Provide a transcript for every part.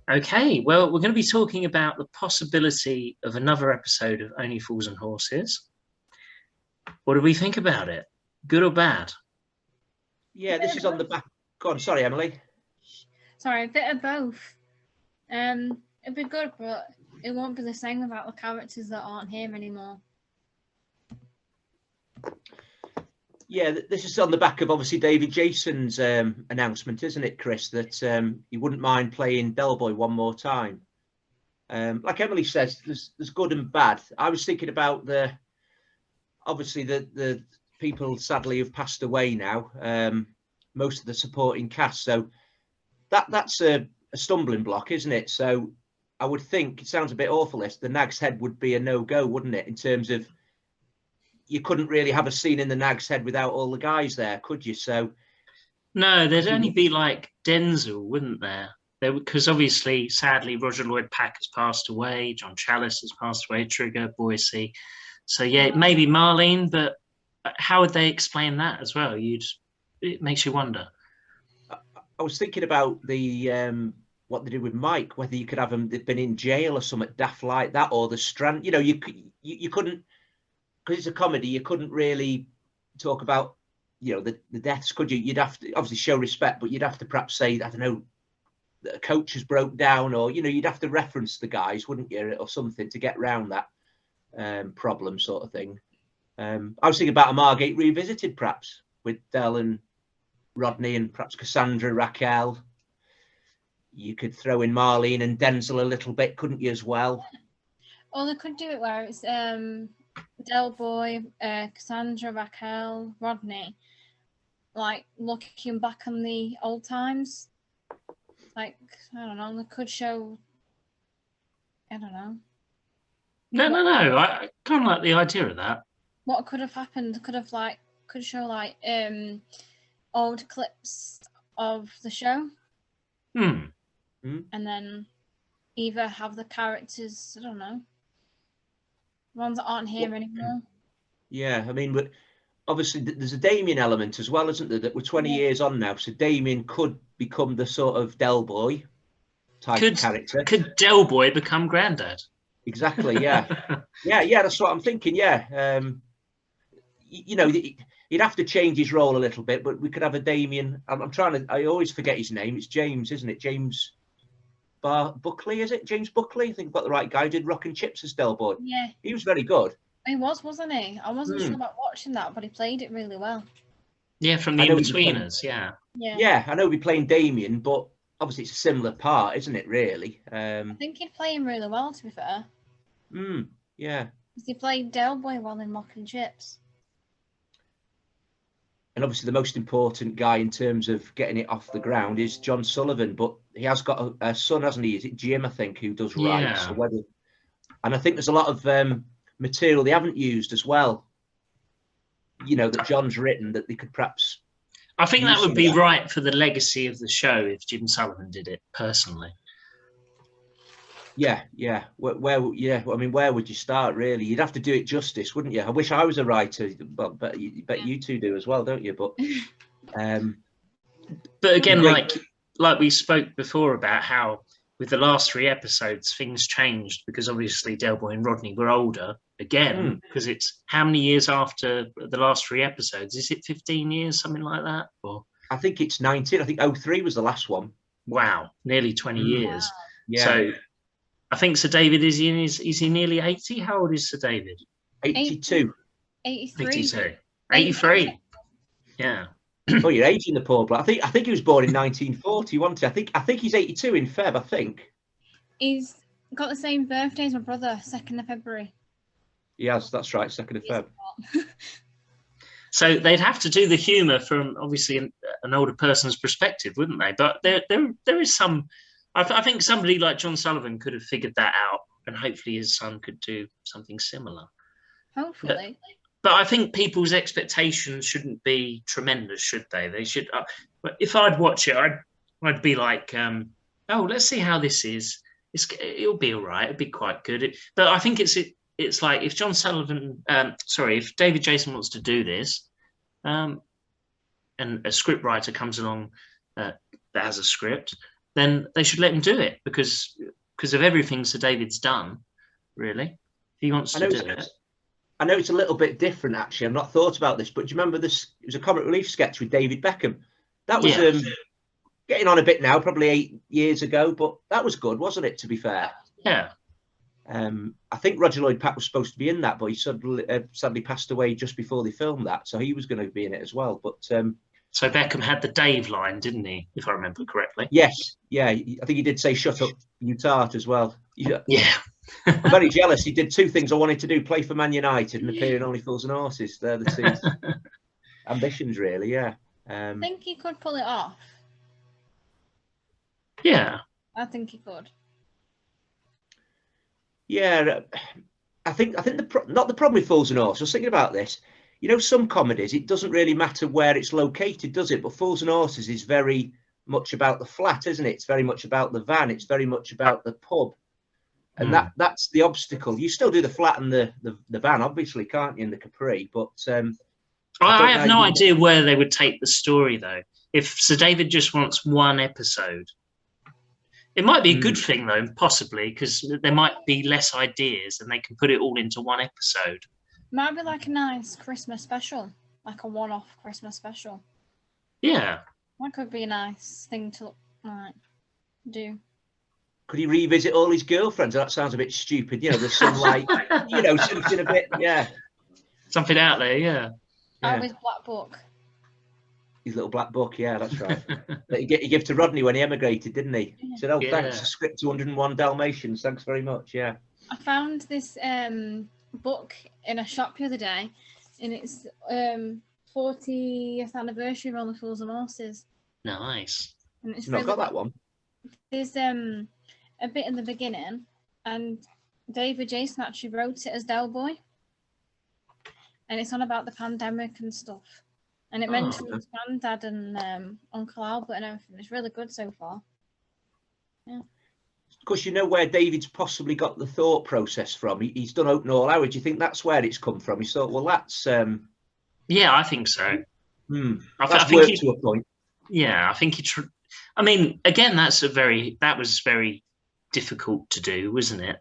Okay, well, we're going to be talking about the possibility of another episode of Only Fools and Horses. What do we think about it? Good or bad? Yeah, this is on the back. Go on, sorry, Emily. Sorry, a bit of both. It'd be good, but it won't be the same without the characters that aren't here anymore. Yeah, this is on the back of obviously David Jason's announcement, isn't it, Chris? That he wouldn't mind playing Del Boy one more time. Like Emily says, there's good and bad. I was thinking about the people sadly who've passed away now. Most of the supporting cast, so that's a stumbling block, isn't it? So I would think, it sounds a bit awful, this, the Nag's Head would be a no-go, wouldn't it? In terms of, you couldn't really have a scene in the Nag's Head without all the guys there, could you? So no, there'd only be like Denzel, wouldn't there? Because obviously, sadly, Roger Lloyd Pack has passed away, John Challis has passed away, Trigger, Boise. So yeah, maybe Marlene, but how would they explain that as well? It makes you wonder. I was thinking about the what they did with Mike, whether you could have them, they've been in jail or something daft like that, or the Strand. You know, you couldn't, because it's a comedy, you couldn't really talk about, you know, the deaths, could you? You'd have to obviously show respect, but you'd have to perhaps say, I don't know, that a coach has broke down, or, you know, you'd have to reference the guys, wouldn't you, or something to get around that problem sort of thing. I was thinking about a Margate Revisited, perhaps, with Del and Rodney and perhaps Cassandra, Raquel. You could throw in Marlene and Denzel a little bit, couldn't you, as well? Or they could do it where it's Del Boy, Cassandra, Raquel, Rodney, like looking back on the old times. Like, I don't know, they could show, I don't know. No. I kind of like the idea of that. What could have happened? Could show like old clips of the show. And then either have the characters, I don't know, ones that aren't here anymore. Yeah, I mean, but obviously there's a Damien element as well, isn't there? That we're 20 years on now, so Damien could become the sort of Del Boy type of character. Could Del Boy become Grandad? Exactly, yeah. yeah, that's what I'm thinking, yeah. You know, he'd have to change his role a little bit, but we could have a Damien. I always forget his name. It's James, isn't it? James Buckley, is it? James Buckley? I think I've got the right guy. Did Rock and Chips as Del Boy. Yeah. He was very good. He was, wasn't he? I wasn't sure about watching that, but he played it really well. Yeah, from the In-Betweeners, yeah. Yeah, I know he'd be playing Damien, but obviously it's a similar part, isn't it, really? I think he'd play him really well, to be fair. Yeah. Because he played Del Boy well in Rock and Chips. And obviously the most important guy in terms of getting it off the ground is John Sullivan, but he has got a son, hasn't he? Is it Jim, I think, who does write? So and I think there's a lot of material they haven't used as well, you know, that John's written, that they could perhaps... I think that would be right for the legacy of the show if Jim Sullivan did it, personally. Yeah. Where would you start, really? You'd have to do it justice, wouldn't you? I wish I was a writer. Well, but you two do as well, don't you? But again, like we spoke before about how with the last 3 episodes things changed, because obviously Del Boy and Rodney were older again, because it's how many years after the last 3 episodes? Is it 15 years, something like that? Or I think it's 19. I think 03 was the last one. Wow, nearly 20 years. Wow. Yeah. So I think Sir David is he nearly 80? How old is Sir David? 82. 83. 83. Yeah. Oh, you're aging the poor bloke. I think he was born in 1940, wasn't he? I think he's 82 in Feb, I think. He's got the same birthday as my brother, 2nd of February. He has, that's right, 2nd of Feb. So they'd have to do the humour from obviously an older person's perspective, wouldn't they? But there is some... I think somebody like John Sullivan could have figured that out, and hopefully his son could do something similar. Hopefully. But I think people's expectations shouldn't be tremendous, should they? They should. If I'd watch it, I'd be like, oh, let's see how this is. It'll be all right. It'll be quite good. But I think it's like if John Sullivan, if David Jason wants to do this, and a script writer comes along that has a script, then they should let him do it because of everything Sir David's done. Really, if he wants to do it. I know it's a little bit different, actually. I've not thought about this, but do you remember this? It was a comic relief sketch with David Beckham. That was getting on a bit now, probably 8 years ago, but that was good, wasn't it? To be fair, yeah. I think Roger Lloyd Pack was supposed to be in that, but he sadly passed away just before they filmed that, so he was going to be in it as well. But so Beckham had the Dave line, didn't he? If I remember correctly. Yes, yeah. I think he did say "Shut up, you tart" as well. Yeah. I'm very jealous. He did 2 things I wanted to do: play for Man United and appear in Only Fools and Horses. They're the 2 ambitions, really. Yeah. I think he could pull it off. Yeah. I think he could. Yeah, I think not the problem with Fools and Horses. I was thinking about this. You know, some comedies, it doesn't really matter where it's located, does it? But Fools and Horses is very much about the flat, isn't it? It's very much about the van. It's very much about the pub. And that's the obstacle. You still do the flat and the van, obviously, can't you, in the Capri? But I have no idea where they would take the story, though. If Sir David just wants 1 episode, it might be a good thing, though, possibly, because there might be less ideas and they can put it all into 1 episode. Might be like a nice Christmas special, like a one-off Christmas special. Yeah. That could be a nice thing to do. Could he revisit all his girlfriends? That sounds a bit stupid. You know, there's some like, you know, something a bit, yeah. Something out there, yeah. Oh, his black book. His little black book, yeah, that's right. That he gave to Rodney when he emigrated, didn't he? He said, "Oh, thanks, a script to 101 Dalmatians. Thanks very much." Yeah. I found this book in a shop the other day, and it's 40th anniversary of Only Fools and Horses. Nice. And it's I've got that one. There's a bit in the beginning, and David Jason actually wrote it as Del Boy, and it's on about the pandemic and stuff, and it mentions Granddad and Uncle Albert and everything. It's really good so far. Yeah. Of course, you know where David's possibly got the thought process from. He's done Open All Hour. Do you think that's where it's come from? He thought, well, that's yeah, I think so. I think worked to a point. Yeah, I think I mean, again, that was very difficult to do, wasn't it?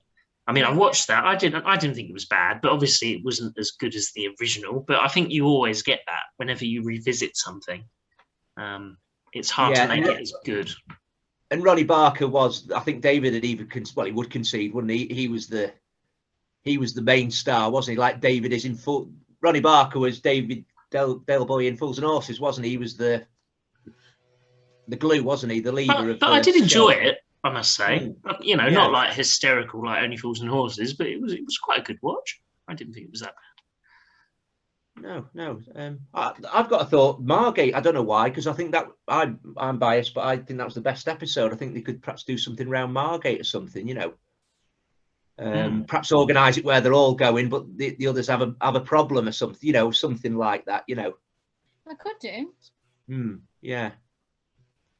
I mean, I watched that. I didn't think it was bad, but obviously it wasn't as good as the original. But I think you always get that whenever you revisit something. It's hard to make it as good. And Ronnie Barker was, I think David had even, he would concede, wouldn't he? He was the main star, wasn't he? Like David is in full. Ronnie Barker was David Del Boy in Fools and Horses, wasn't he? He was the glue, wasn't he? The leader of. But I did enjoy it, I must say. You know, not like hysterical like Only Fools and Horses, but it was quite a good watch. I didn't think it was that bad. No. I've got a thought. Margate, I don't know why, because I think that I'm biased, but I think that was the best episode. I think they could perhaps do something around Margate or something, you know. Perhaps organise it where they're all going, but the others have a problem or something, you know, something like that, you know. I could do. Yeah.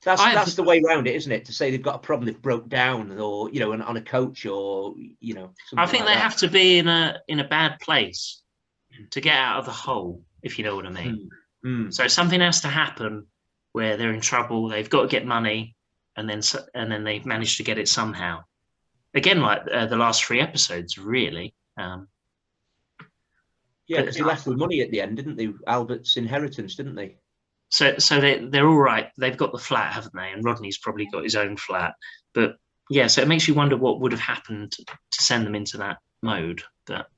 That's the way around it, isn't it? To say they've got a problem, they've broke down, or you know, on a coach, or you know. I think they have to be in a bad place to get out of the hole, if you know what I mean. So something has to happen where they're in trouble. They've got to get money, and then they've managed to get it somehow. Again, like the last 3 episodes, really. Yeah, because they left with money at the end, didn't they? Albert's inheritance, didn't they? So they're all right. They've got the flat, haven't they? And Rodney's probably got his own flat. But yeah, so it makes you wonder what would have happened to send them into that mode. But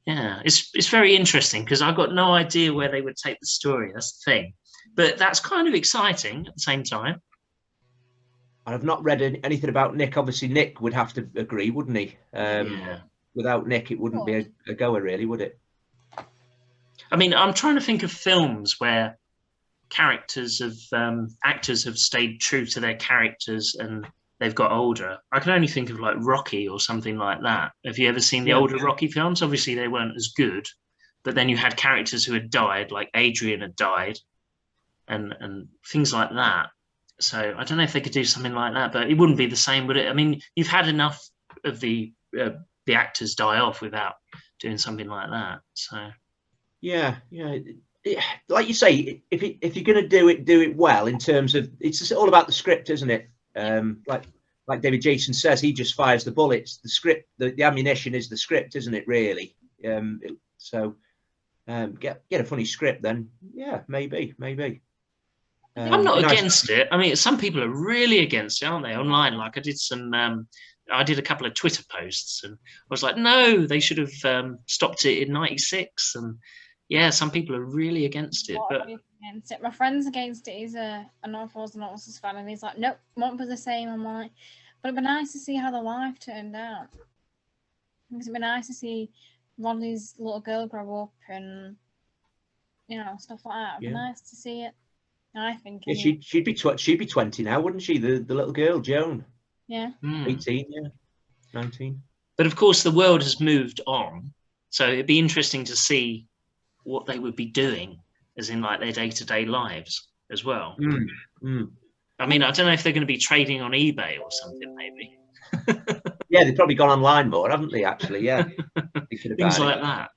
yeah, it's very interesting because I've got no idea where they would take the story. That's the thing. But that's kind of exciting at the same time. I've not read anything about Nick. Obviously, Nick would have to agree, wouldn't he? Without Nick, it wouldn't be a goer, really, would it? I mean, I'm trying to think of films where actors have stayed true to their characters and they've got older. I can only think of like Rocky or something like that. Have you ever seen the older Rocky films? Obviously, they weren't as good, but then you had characters who had died, like Adrian had died, and things like that. So I don't know if they could do something like that, but it wouldn't be the same, would it? I mean, you've had enough of the actors die off without doing something like that. So yeah. Like you say, if you're going to do it well. In terms of, it's all about the script, isn't it? Like David Jason says, he just fires the bullets. The script, the ammunition is the script, isn't it? Really. Get a funny script then. Yeah, maybe. I'm not against it. I mean, some people are really against it, aren't they? Online, like I did I did a couple of Twitter posts, and I was like, no, they should have stopped it in '96. And yeah, some people are really against it. But against it. My friend's against it. He's a North Wales and North fan, and he's like, nope, won't be the same. I'm like, but it'd be nice to see how the life turned out. Because it'd be nice to see Rodney's little girl grow up and stuff like that. It'd be nice to see it. I think. Yeah, she'd be 20 now, wouldn't she? The little girl, Joan. Yeah. 18, yeah, 19. But of course, the world has moved on, so it'd be interesting to see what they would be doing, as in like their day-to-day lives as well. I mean, I don't know if they're going to be trading on eBay or something, maybe. Yeah, they've probably gone online more, haven't they? Actually, yeah. Things like that.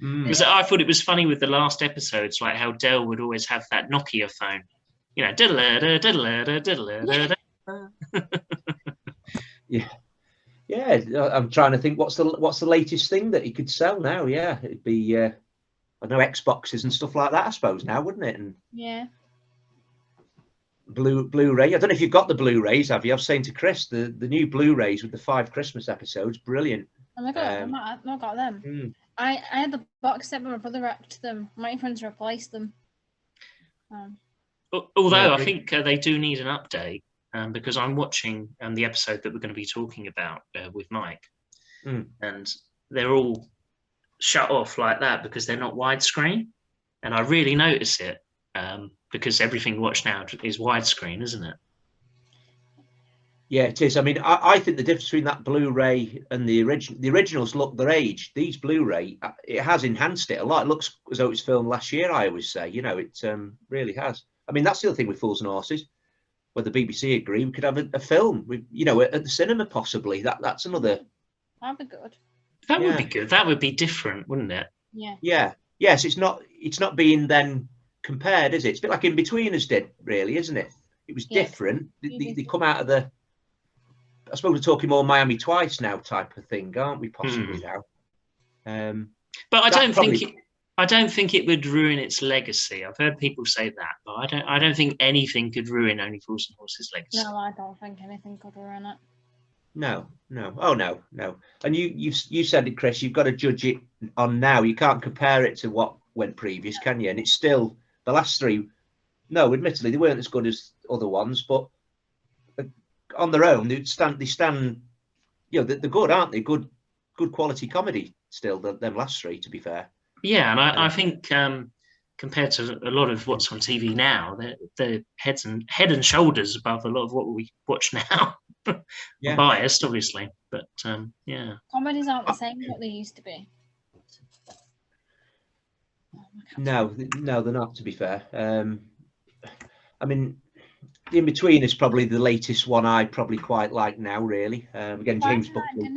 Because I thought it was funny with the last episodes, like how Del would always have that Nokia phone, Yeah. I'm trying to think what's the latest thing that he could sell now. Yeah, it'd be I know Xboxes and stuff like that, I suppose now, wouldn't it? And yeah. Blu-ray. I don't know if you've got the Blu-rays, have you? I was saying to Chris, the new Blu-rays with the 5 Christmas episodes, brilliant. Oh my God, I've not got them. I had the box set, but my brother wrecked them. I'm waiting for him to replace them. Although I think they do need an update, because I'm watching the episode that we're going to be talking about with Mike, and they're all shut off like that because they're not widescreen, and I really notice it because everything we watch now is widescreen, isn't it? Yeah, it is. I mean, I think the difference between that Blu-ray and the originals look their age. These Blu-ray, it has enhanced it a lot. It looks as though it was filmed last year, I always say. It really has. I mean, that's the other thing with Fools and Horses. Whether the BBC agree, we could have a film, at the cinema possibly. That's another. That'd be good. That would be good. That would be different, wouldn't it? Yeah. Yeah. Yes, it's not being then compared, is it? It's a bit like In-Betweeners did, really, isn't it? It was different. They come out of the. I suppose we're talking more Miami Twice now type of thing, aren't we? Possibly now. But I don't think it would ruin its legacy. I've heard people say that, but I don't think anything could ruin Only Fools and Horses' legacy. No, I don't think anything could ruin it. No. Oh no. And you said it, Chris. You've got to judge it on now. You can't compare it to what went previous, can you? And it's still the last 3. No, admittedly, they weren't as good as other ones, but on their own, they stand. They're good, aren't they? Good quality comedy. Still, them last 3, to be fair. Yeah, and I think compared to a lot of what's on TV now, they're head and shoulders above a lot of what we watch now. I'm biased, obviously, but yeah. Comedies aren't the same as what they used to be. No, they're not. To be fair, I mean. The In-Between is probably the latest one I probably quite like now, really. Again, James Buckley.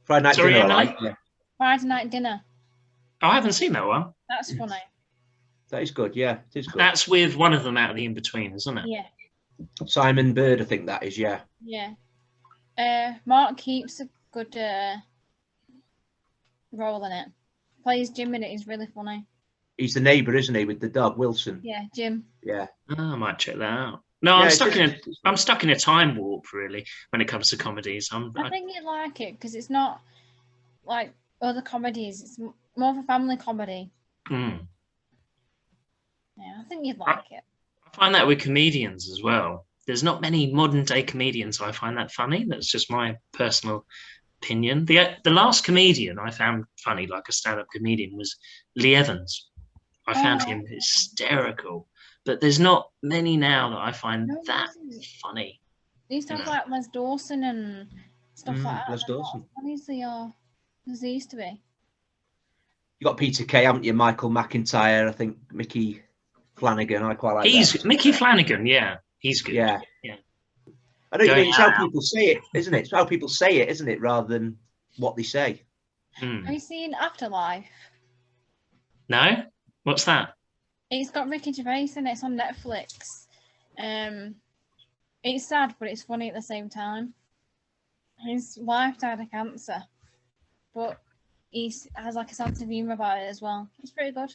Friday Night Dinner, I like. Yeah. Friday Night Dinner. Oh, I haven't seen that one. That's funny. That is good, yeah. It is good. That's with one of them out of the In-Between, isn't it? Yeah. Simon Bird, I think that is, yeah. Yeah. Mark keeps a good role in it. Plays Jim in it. He's really funny. He's the neighbour, isn't he, with the dog, Wilson? Yeah, Jim. Yeah. Oh, I might check that out. No, I'm stuck in a time warp, really, when it comes to comedies. I think you'd like it because it's not like other comedies. It's more of a family comedy. Yeah, I think you'd like it. I find that with comedians as well. There's not many modern day comedians I find that funny. That's just my personal opinion. The last comedian I found funny, like a stand-up comedian, was Lee Evans. I found him hysterical, but there's not many now that I find that funny. They used to have like Les Dawson and stuff like that. Les Dawson. Funny as they used to be. You got Peter Kay, haven't you? Michael McIntyre, I think Mickey Flanagan. I quite like. That. Mickey Flanagan, yeah, he's good. Yeah. I know it's how people say it, isn't it? It's how people say it, isn't it, rather than what they say. Have you seen Afterlife? No. What's that? It's got Ricky Gervais in it. It's on Netflix. It's sad, but it's funny at the same time. His wife died of cancer, but he has like a sense of humour about it as well. It's pretty good.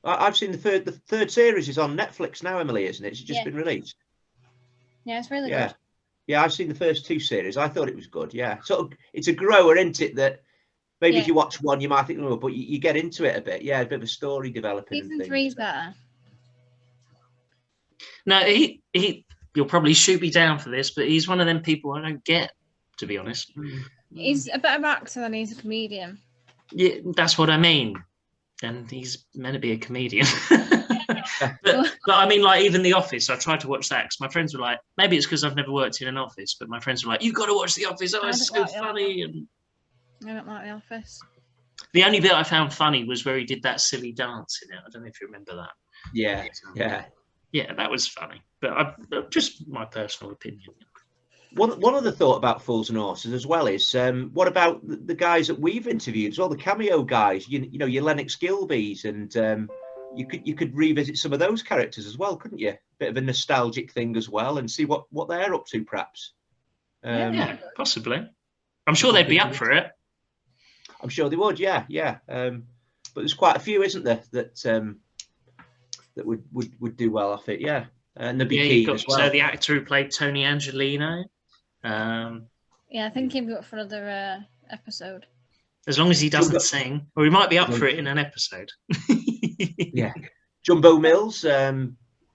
I've seen the third series is on Netflix now, Emily, isn't it? It's just been released. Yeah, it's really good. Yeah, I've seen the first 2 series. I thought it was good. Yeah, sort of. It's a grower, isn't it? That maybe if you watch one, you might think, oh, but you get into it a bit. Yeah, a bit of a story developing. Season 3's better. No, you'll probably shoot me down for this, but he's one of them people I don't get, to be honest. He's a better actor than he's a comedian. Yeah, that's what I mean. And he's meant to be a comedian. but I mean, like, even The Office, I tried to watch that because my friends were like, maybe it's because I've never worked in an office, but my friends were like, you've got to watch The Office. Oh, it's so funny. And I don't like The Office. the only bit I found funny was where he did that silly dance in it. I don't know if you remember that. Yeah. Yeah, that was funny. But just my personal opinion. One other thought about Fools and Horses as well is what about the guys that we've interviewed as well, the cameo guys, you know, your Lennox Gilbeys, and you could revisit some of those characters as well, couldn't you? Bit of a nostalgic thing as well, and see what they're up to, perhaps. Yeah, possibly. I'm sure they'd be up for it. I'm sure they would. Yeah. But there's quite a few, isn't there, that would do well off it. Yeah, and there'd be key as well. So the actor who played Tony Angelino. Yeah, I think he'd be up for another episode. As long as he doesn't sing, or he might be up for it in an episode. Yeah, Jumbo Mills.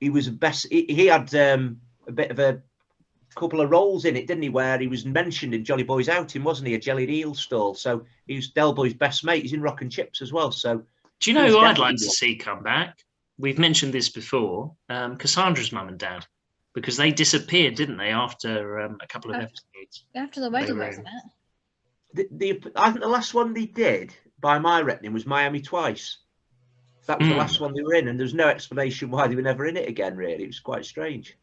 He was best. He had a bit of a couple of roles in it, didn't he? Where he was mentioned in Jolly Boy's outing, wasn't he? A jellied eel stall. So he was Del Boy's best mate. He's in Rock and Chips as well. So do you know who I'd like to see come back? We've mentioned this before. Cassandra's mum and dad. Because they disappeared, didn't they, after a couple of episodes? After the wedding, wasn't it? I think the last one they did, by my reckoning, was Miami Twice. That was the last one they were in, and there was no explanation why they were never in it again, really. It was quite strange.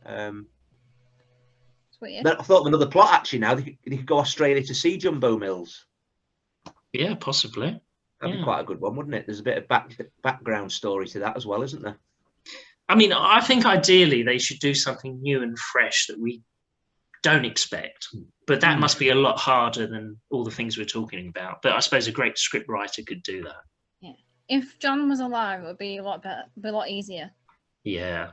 I thought of another plot, actually, now. They could go Australia to see Jumbo Mills. Yeah, possibly. That'd be quite a good one, wouldn't it? There's a bit of background story to that as well, isn't there? I mean, I think ideally they should do something new and fresh that we don't expect. But that must be a lot harder than all the things we're talking about. But I suppose a great script writer could do that. Yeah. If John was alive, it would be a lot better, be a lot easier. Yeah.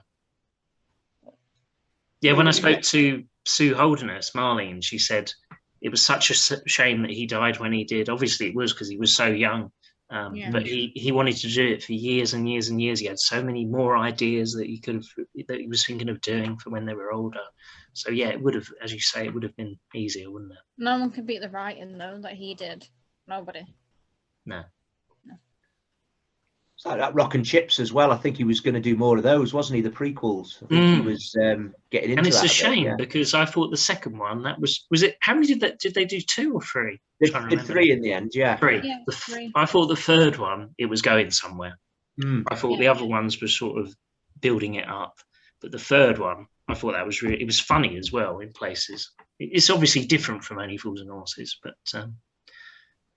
Yeah, when I spoke to Sue Holderness, Marlene, she said it was such a shame that he died when he did. Obviously, it was because he was so young. But he wanted to do it for years and years and years. He had so many more ideas that he was thinking of doing for when they were older. So yeah, it would have, as you say, it would have been easier, wouldn't it? No one could beat the writing though that he did. Nobody. No. It's like that Rock and Chips as well. I think he was going to do more of those, wasn't he? The prequels. I think he was getting into that. And it's a shame because I thought the second one, was it? How many did they do? 2 or 3? They did 3 in the end. Yeah, 3. Yeah, 3. I thought the third one it was going somewhere. I thought the other ones were sort of building it up, but the third one, I thought that was it was funny as well in places. It's obviously different from Only Fools and Horses, but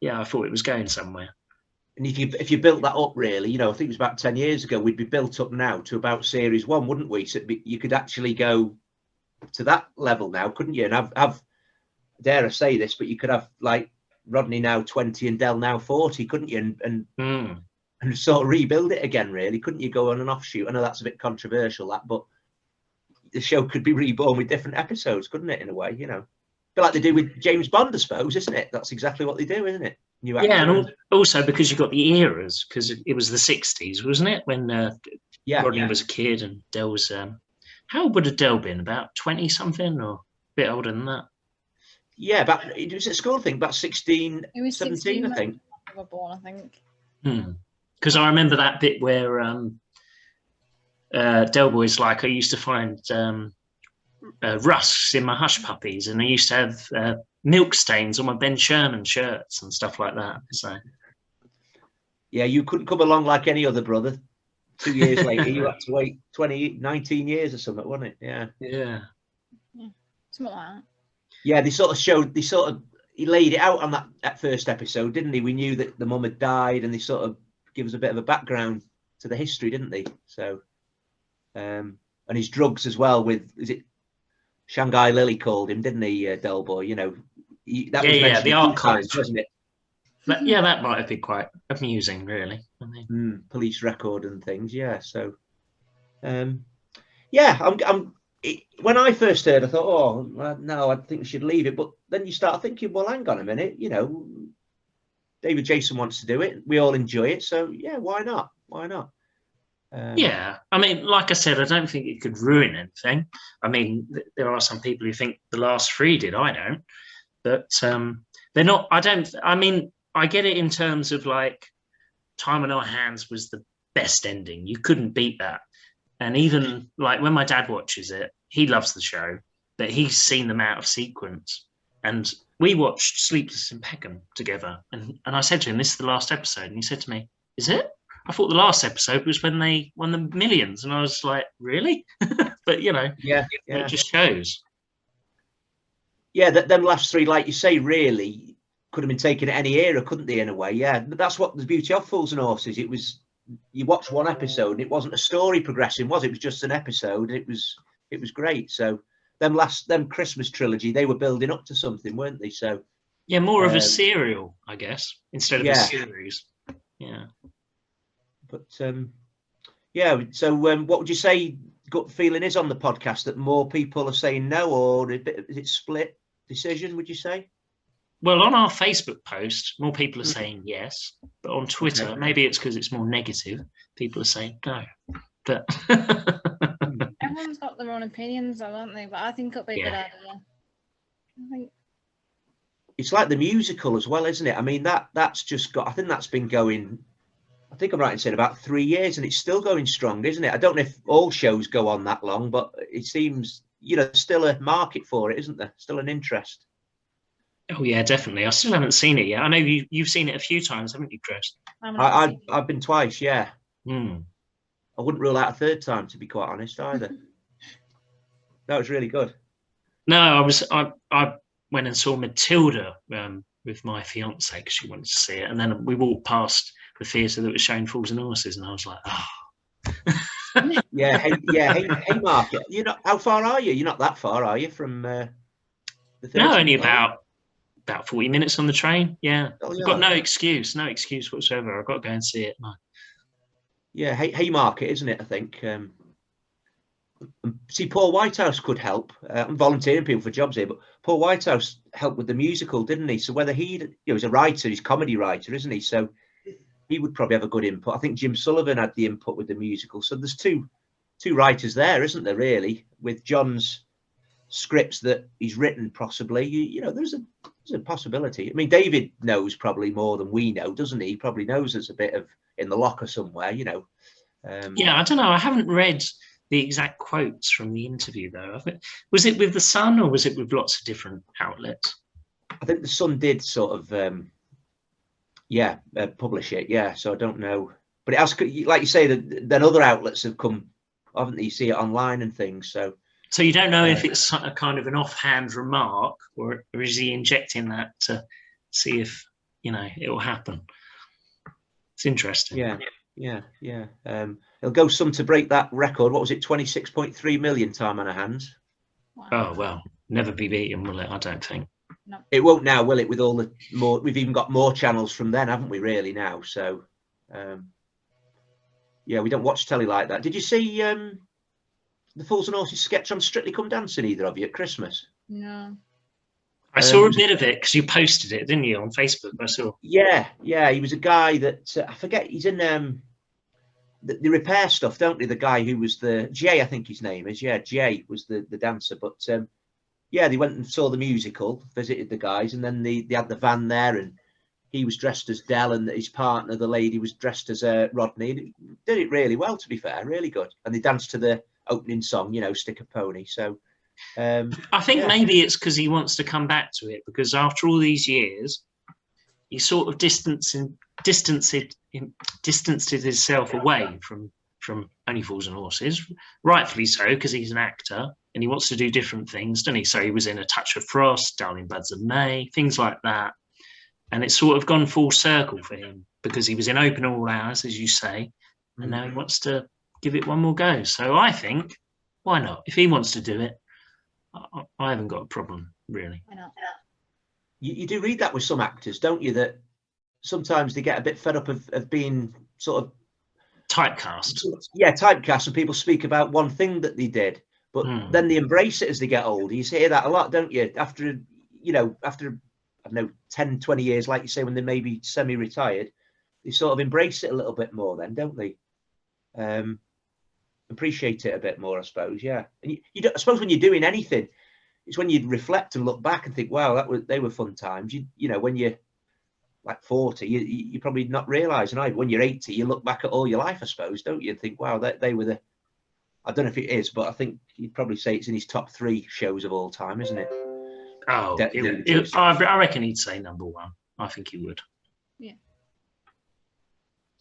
yeah, I thought it was going somewhere. And if you built that up, really, you know, I think it was about 10 years ago, we'd be built up now to about series 1, wouldn't we? So you could actually go to that level now, couldn't you? And have dare I say this, but you could have like Rodney now 20 and Del now 40, couldn't you? And sort of rebuild it again, really, couldn't you? Go on an offshoot. I know that's a bit controversial, that, but the show could be reborn with different episodes, couldn't it? In a way, you know, but like they do with James Bond, I suppose, isn't it? That's exactly what they do, isn't it? Yeah, and also because you got the eras, because it was the 60s, wasn't it? When Rodney was a kid and Del was. How old would have Del been? About 20 something, or a bit older than that? Yeah, it was at school, I think, about 16, 17, I think. They were born, I think. Because I remember that bit where Del Boy's like, I used to find rusks in my hush puppies, and I used to have milk stains on my Ben Sherman shirts and stuff like that. So, yeah, you couldn't come along like any other brother. 2 years later, you had to wait 19 years or something, wasn't it? Yeah. Something like that. Yeah, he laid it out on that first episode, didn't he? We knew that the mum had died, and they sort of give us a bit of a background to the history, didn't they? So, and his drugs as well. With is it Shanghai Lily called him, didn't he, Del Boy? You know, that was Yeah, mentioned the a few art times, culture. wasn't it? But yeah, that might have been quite amusing, really. I mean, Police record and things. Yeah. So, yeah, when I first heard, I thought, oh no, I think we should leave it. But then you start thinking, well, hang on a minute, you know, David Jason wants to do it. We all enjoy it, so yeah, why not? Why not? yeah, I mean, like I said, I don't think it could ruin anything. I mean, there are some people who think the last three did. I don't, but they're not. I don't. I mean, I get it in terms of like Time on Our Hands was the best ending. You couldn't beat that. And even like when my dad watches it, he loves the show, but he's seen them out of sequence. And we watched Sleepless in Peckham together. And I said to him, this is the last episode. And he said to me, is it? I thought the last episode was when they won the millions. And I was like, really? But, you know, yeah. it just shows. Yeah, them last three, like you say, really could have been taken at any era, couldn't they, in a way? Yeah, but that's what the beauty of Fools and Horses. It was, you watch one episode and it wasn't a story progressing, was it? It was just an episode. It was great. So them Christmas trilogy, they were building up to something, weren't they? So yeah, more of a serial, I guess, instead of a series. Yeah. But yeah, so what would you say gut feeling is on the podcast, that more people are saying no, or is it split decision, would you say? Well, on our Facebook post, more people are saying yes, but on Twitter, maybe it's because it's more negative, people are saying no. But everyone's got their own opinions, though, haven't they? But I think it'll be a good idea. I think it's like the musical as well, isn't it? I mean, that's just got, I think that's been going, I think I'm right in saying about 3 years, and it's still going strong, isn't it? I don't know if all shows go on that long, but it seems, you know, still a market for it, isn't there? Still an interest. Oh yeah, definitely. I still haven't seen it yet. I know you've seen it a few times, haven't you, Chris? I've been twice, yeah. I wouldn't rule out a third time, to be quite honest, either. That was really good. No, I went and saw Matilda with my fiance because she wanted to see it, and then we walked past the theatre that was showing Fools and Horses, and I was like, oh. Hey, Mark, you're not. How far are you? You're not that far, are you, from the theatre? No, only about 40 minutes on the train. Yeah, oh, yeah. I've got no excuse whatsoever. I've got to go and see it. No. Yeah, Haymarket, isn't it? I think. See, Paul Whitehouse could help. I'm volunteering people for jobs here, but Paul Whitehouse helped with the musical, didn't he? So whether he's a writer, he's a comedy writer, isn't he? So he would probably have a good input. I think Jim Sullivan had the input with the musical. So there's two writers there, isn't there? Really, with John's scripts that he's written, possibly. You know, there's a possibility. I mean, David knows probably more than we know, doesn't he? He probably knows there's a bit of in the locker somewhere, you know. Yeah, I don't know. I haven't read the exact quotes from the interview, though. Was it with The Sun or was it with lots of different outlets? I think The Sun did sort of, publish it. Yeah, so I don't know. But it has, like you say, then other outlets have come, haven't they? You see it online and things. So you don't know if it's a kind of an offhand remark, or is he injecting that to see if, you know, it will happen? It's interesting. Yeah. It'll go some to break that record. What was it? 26.3 million Time on Our Hands. wow. Oh, well, never be beaten, will it? I don't think. No. It won't now, will it? With all the more, we've even got more channels from then, haven't we? Really now. So, yeah, we don't watch telly like that. Did you see the Fools and Horses sketch on Strictly Come Dancing, either of you, at Christmas? No. I saw a bit of it because you posted it, didn't you, on Facebook? I saw. Yeah. He was a guy that I forget. He's in the repair stuff, don't they? The guy who was the Jay, I think his name is. Yeah, Jay was the dancer. But yeah, they went and saw the musical, visited the guys, and then they had the van there, and he was dressed as Del, and his partner, the lady, was dressed as Rodney. Did it really well, to be fair, really good. And they danced to the opening song, you know, Stick a Pony. So. I think maybe it's because he wants to come back to it, because after all these years, he sort of distanced himself away from Only Fools and Horses, rightfully so, because he's an actor and he wants to do different things, doesn't he? So he was in A Touch of Frost, Darling Buds of May, things like that, and it's sort of gone full circle for him because he was in Open All Hours, as you say, and now he wants to give it one more go. So I think, why not? If he wants to do it, I haven't got a problem really. Why not? You do read that with some actors, don't you? That sometimes they get a bit fed up of being sort of Typecast. yeah, typecast, and people speak about one thing that they did, but then they embrace it as they get older. You hear that a lot, don't you? After after I don't know 10, 20 years, like you say, when they may be semi-retired, they sort of embrace it a little bit more then, don't they? Appreciate it a bit more, I suppose. Yeah, and you don't, I suppose when you're doing anything, it's when you reflect and look back and think, wow, they were fun times. You know, when you're like 40, you're probably not realising either. When you're 80, you look back at all your life, I suppose, don't you? And think, wow, they were the, I don't know if it is, but I think you'd probably say it's in his top 3 shows of all time, isn't it? Oh, I reckon he'd say number 1. I think he would.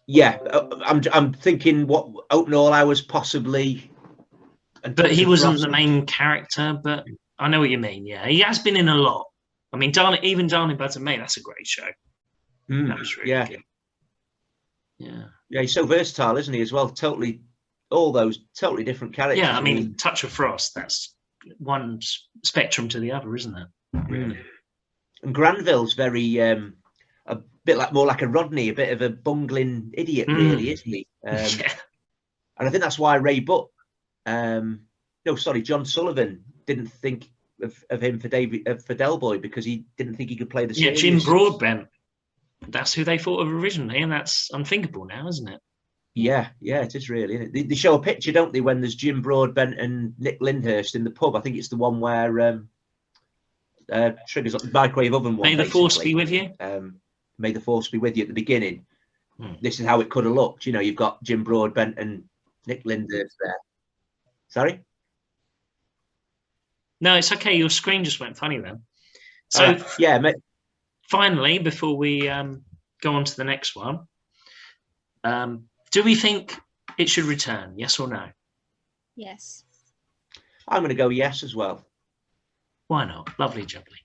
Yeah, I'm thinking what Open All Hours possibly. But he wasn't the main character, but I know what you mean. Yeah, he has been in a lot. I mean, even Darling Buds and May, that's a great show. That was really good. Yeah. Yeah, he's so versatile, isn't he, as well? All those totally different characters. Yeah, I mean, Touch of Frost, that's one spectrum to the other, isn't it? Really. And Granville's very, a bit more like a Rodney, a bit of a bungling idiot, really, isn't he? Yeah. And I think that's why John Sullivan didn't think of him for Del Boy, because he didn't think he could play the serious. Jim Broadbent. That's who they thought of originally, and that's unthinkable now, isn't it? Yeah, it is really, isn't it? They show a picture, don't they, when there's Jim Broadbent and Nick Lyndhurst in the pub. I think it's the one where triggers up the microwave oven one. May the force be with you. May the force be with you at the beginning. This is how it could have looked. You know, you've got Jim Broadbent and Nick Lyndhurst there. Sorry? No, it's okay. Your screen just went funny then. So finally, before we go on to the next one, do we think it should return? Yes or no? Yes. I'm going to go yes as well. Why not? Lovely, Jubbly.